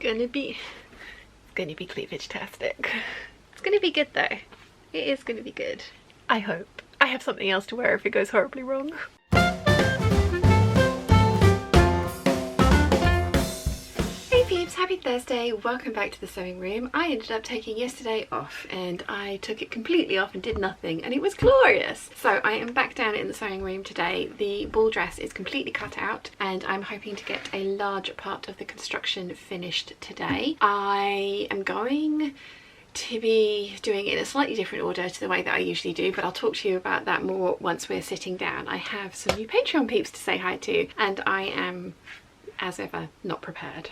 It's gonna be cleavage-tastic. It's gonna be good though. It is gonna be good. I hope. I have something else to wear if it goes horribly wrong. Hey peeps, happy Thursday. Welcome back to the sewing room. I ended up taking yesterday off and I took it completely off and did nothing and it was glorious. So I am back down in the sewing room today. The ball dress is completely cut out and I'm hoping to get a large part of the construction finished today. I am going to be doing it in a slightly different order to the way that I usually do, but I'll talk to you about that more once we're sitting down. I have some new Patreon peeps to say hi to and I am, as ever, not prepared.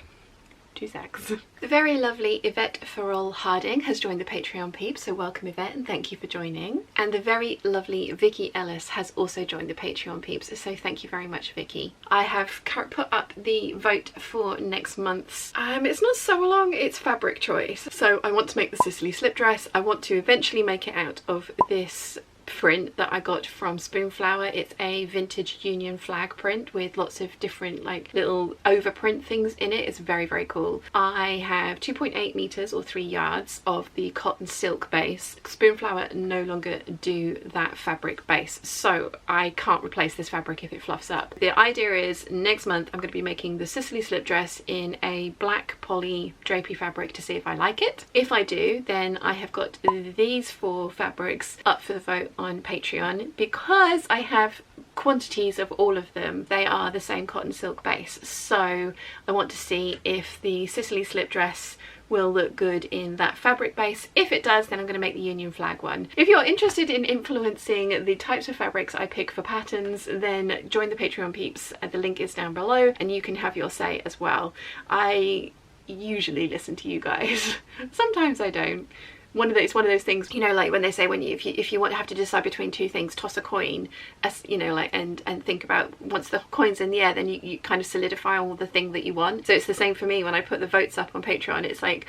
2 secs. The very lovely Yvette Farrell Harding has joined the Patreon peeps, so welcome Yvette and thank you for joining. And the very lovely Vicky Ellis has also joined the Patreon peeps, so thank you very much Vicky. I have put up the vote for next month's, it's not sew along, it's fabric choice. So I want to make the Sicily slip dress. I want to eventually make it out of this print that I got from Spoonflower. It's a vintage Union flag print with lots of different like little overprint things in it. It's very, very cool. I have 2.8 meters or 3 yards of the cotton silk base. Spoonflower no longer do that fabric base, so I can't replace this fabric if it fluffs up. The idea is next month I'm going to be making the Sicily slip dress in a black poly drapey fabric to see if I like it. If I do, then I have got these 4 fabrics up for the vote on Patreon because I have quantities of all of them. They are the same cotton silk base, so I want to see if the Sicily slip dress will look good in that fabric base. If it does, then I'm going to make the Union flag one. If you're interested in influencing the types of fabrics I pick for patterns, then join the Patreon peeps. The link is down below and you can have your say as well. I usually listen to you guys. Sometimes I don't. It's one of those things, you know, like when they say if you want to have to decide between 2 things, toss a coin, as you know, like and think about once the coin's in the air, then you kind of solidify all the thing that you want. So it's the same for me when I put the votes up on Patreon. It's like,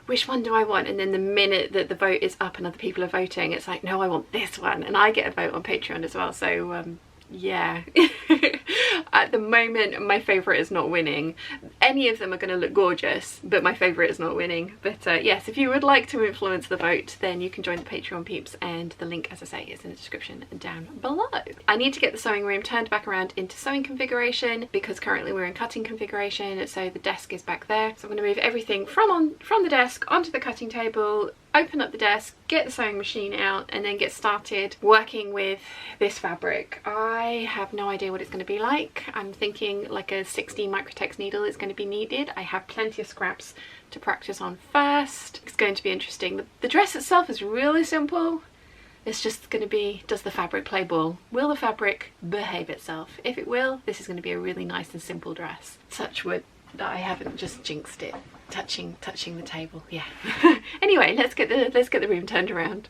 which one do I want? And then the minute that the vote is up and other people are voting, it's like, no, I want this one, and I get a vote on Patreon as well. So yeah. At the moment my favourite is not winning. Any of them are going to look gorgeous, but my favourite is not winning. But yes, if you would like to influence the vote, then you can join the Patreon peeps and the link, as I say, is in the description down below. I need to get the sewing room turned back around into sewing configuration because currently we're in cutting configuration, so the desk is back there. So I'm going to move everything from the desk onto the cutting table, open up the desk, get the sewing machine out, and then get started working with this fabric. I have no idea what it's going to be like. I'm thinking like a 16 microtex needle is going to be needed. I have plenty of scraps to practice on first. It's going to be interesting. The dress itself is really simple. It's just going to be, does the fabric play ball? Will the fabric behave itself? If it will, this is going to be a really nice and simple dress. Touch wood that I haven't just jinxed it. Touching the table, yeah. Anyway, let's get the room turned around.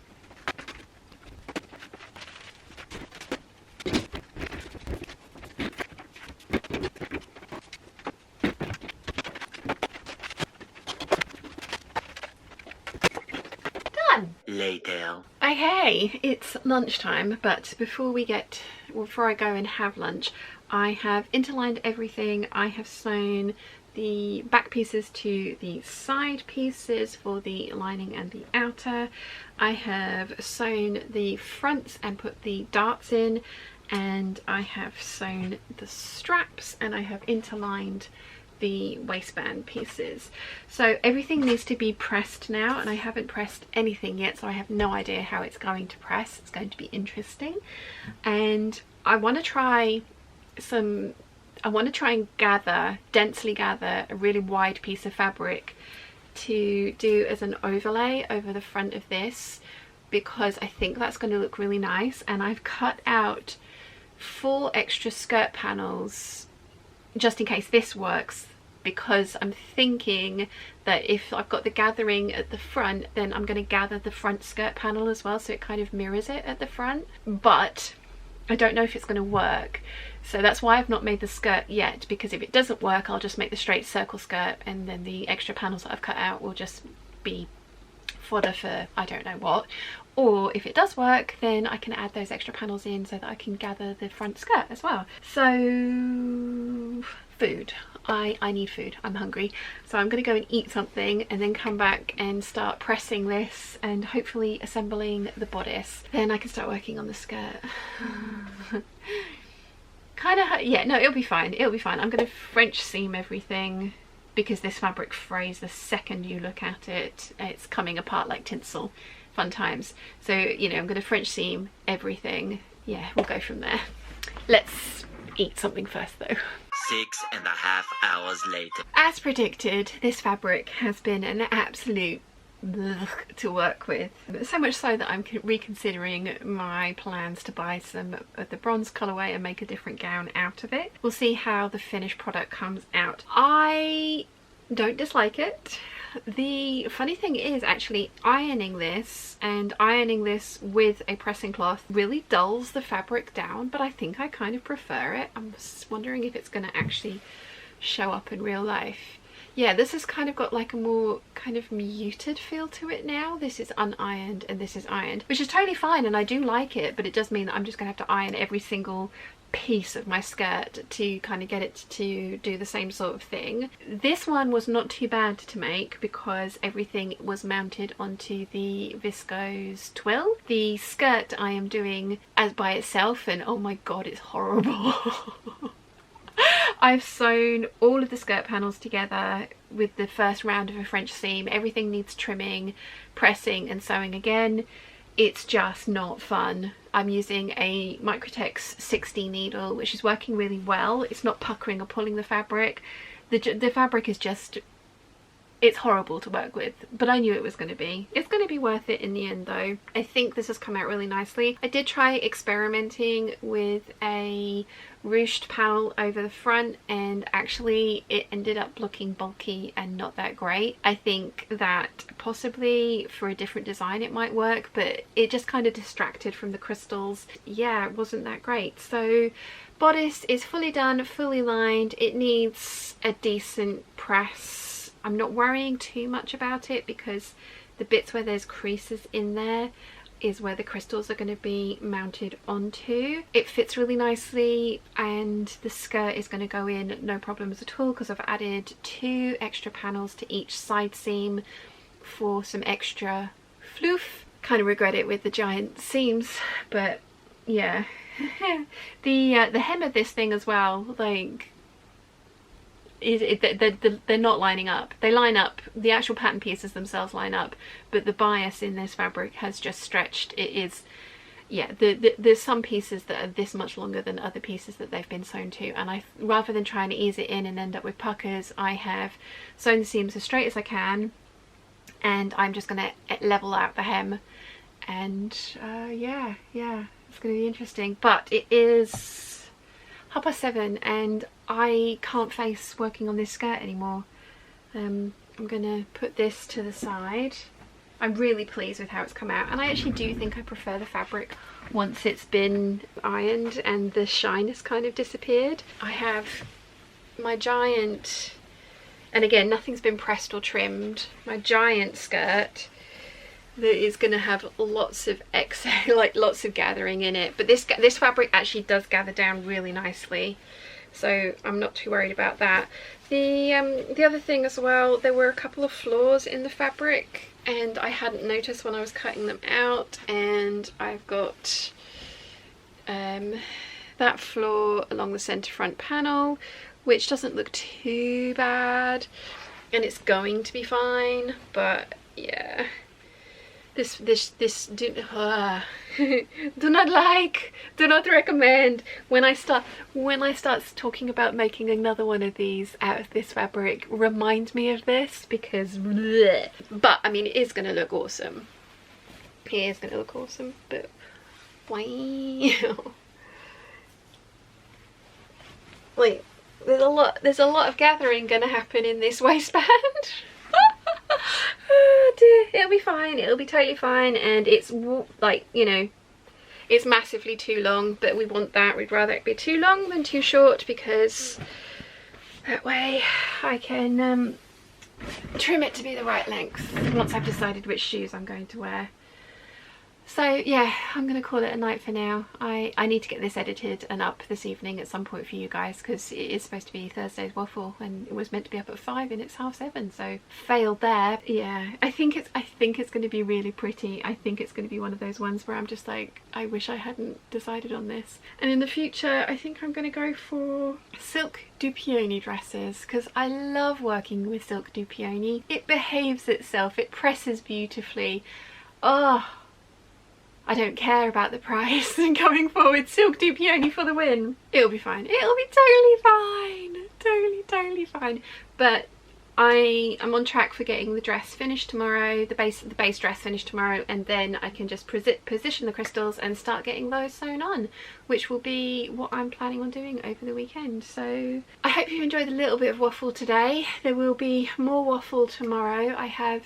Done. Later. Okay, it's lunchtime, but before I go and have lunch, I have interlined everything. I have sewn the back pieces to the side pieces for the lining and the outer. I have sewn the fronts and put the darts in, and I have sewn the straps, and I have interlined the waistband pieces. So everything needs to be pressed now, and I haven't pressed anything yet, so I have no idea how it's going to press. It's going to be interesting, and I want to try and densely gather a really wide piece of fabric to do as an overlay over the front of this, because I think that's going to look really nice. And I've cut out 4 extra skirt panels just in case this works, because I'm thinking that if I've got the gathering at the front, then I'm going to gather the front skirt panel as well, so it kind of mirrors it at the front. But I don't know if it's going to work, so that's why I've not made the skirt yet, because if it doesn't work I'll just make the straight circle skirt, and then the extra panels that I've cut out will just be fodder for I don't know what. Or if it does work, then I can add those extra panels in so that I can gather the front skirt as well. So food. I need food. I'm hungry. So I'm going to go and eat something and then come back and start pressing this and hopefully assembling the bodice. Then I can start working on the skirt. Kind of, yeah, no, it'll be fine. It'll be fine. I'm going to French seam everything because this fabric frays the second you look at it. It's coming apart like tinsel. Fun times. So, you know, I'm going to French seam everything. Yeah, we'll go from there. Let's eat something first though. 6.5 hours later. As predicted, this fabric has been an absolute to work with. So much so that I'm reconsidering my plans to buy some of the bronze colourway and make a different gown out of it. We'll see how the finished product comes out. I don't dislike it. The funny thing is actually ironing this with a pressing cloth really dulls the fabric down, but I think I kind of prefer it. I'm just wondering if it's going to actually show up in real life. Yeah, this has kind of got like a more kind of muted feel to it now. This is unironed and this is ironed, which is totally fine and I do like it, but it does mean that I'm just going to have to iron every single piece of my skirt to kind of get it to do the same sort of thing. This one was not too bad to make because everything was mounted onto the viscose twill. The skirt I am doing as by itself and oh my god, it's horrible. I've sewn all of the skirt panels together with the first round of a French seam. Everything needs trimming, pressing and sewing again. It's just not fun. I'm using a Microtex 60 needle, which is working really well. It's not puckering or pulling the fabric. The fabric is just, it's horrible to work with, but I knew it was going to be. It's going to be worth it in the end though. I think this has come out really nicely. I did try experimenting with a ruched panel over the front and actually it ended up looking bulky and not that great. I think that possibly for a different design it might work, but it just kind of distracted from the crystals. Yeah, it wasn't that great. So bodice is fully done, fully lined. It needs a decent press. I'm not worrying too much about it because the bits where there's creases in there is where the crystals are going to be mounted onto. It fits really nicely and the skirt is going to go in no problems at all because I've added 2 extra panels to each side seam for some extra floof. Kind of regret it with the giant seams, but yeah. The hem of this thing as well, like they're not lining up. They line up, the actual pattern pieces themselves line up, but the bias in this fabric has just stretched. It is, yeah, there's some pieces that are this much longer than other pieces that they've been sewn to, and rather than trying to ease it in and end up with puckers, I have sewn the seams as straight as I can and I'm just going to level out the hem and yeah, it's going to be interesting. But it is 7:30 and I can't face working on this skirt anymore. I'm gonna put this to the side. I'm really pleased with how it's come out and I actually do think I prefer the fabric once it's been ironed and the shine has kind of disappeared. I have my giant, and again nothing's been pressed or trimmed, my giant skirt that is going to have lots of excess, like lots of gathering in it, but this fabric actually does gather down really nicely, so I'm not too worried about that. The other thing as well, there were a couple of flaws in the fabric and I hadn't noticed when I was cutting them out, and I've got that flaw along the centre front panel, which doesn't look too bad and it's going to be fine, but yeah. This do not recommend. When I start talking about making another one of these out of this fabric, remind me of this because bleh. But I mean it is going to look awesome. It is going to look awesome, but wow. Wait, there's a lot of gathering going to happen in this waistband. Oh dear, it'll be fine, it'll be totally fine, and it's like, you know, it's massively too long, but we want that. We'd rather it be too long than too short because that way I can trim it to be the right length once I've decided which shoes I'm going to wear. So yeah, I'm gonna call it a night for now. I need to get this edited and up this evening at some point for you guys, because it is supposed to be Thursday's waffle and it was meant to be up at 5 and it's 7:30, so failed there. Yeah, I think it's going to be really pretty. I think it's going to be one of those ones where I'm just like, I wish I hadn't decided on this. And in the future I think I'm going to go for silk dupioni dresses, because I love working with silk dupioni. It behaves itself, it presses beautifully. Oh, I don't care about the price. And going forward, silk dupioni for the win. It'll be fine. It'll be totally fine. Totally fine. But I'm on track for getting the dress finished tomorrow, the base dress finished tomorrow, and then I can just position the crystals and start getting those sewn on, which will be what I'm planning on doing over the weekend. So I hope you enjoyed a little bit of waffle today. There will be more waffle tomorrow. I have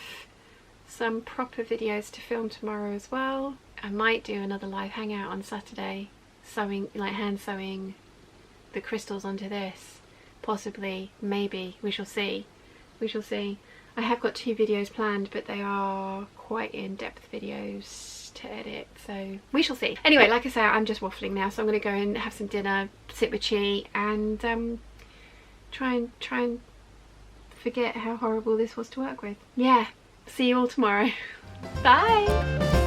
some proper videos to film tomorrow as well. I might do another live hangout on Saturday, sewing, like hand sewing the crystals onto this. Possibly, maybe, we shall see. We shall see. I have got 2 videos planned, but they are quite in-depth videos to edit, so we shall see. Anyway, like I say, I'm just waffling now, so I'm going to go and have some dinner, sit with Chi, and try and forget how horrible this was to work with. Yeah, see you all tomorrow. Bye!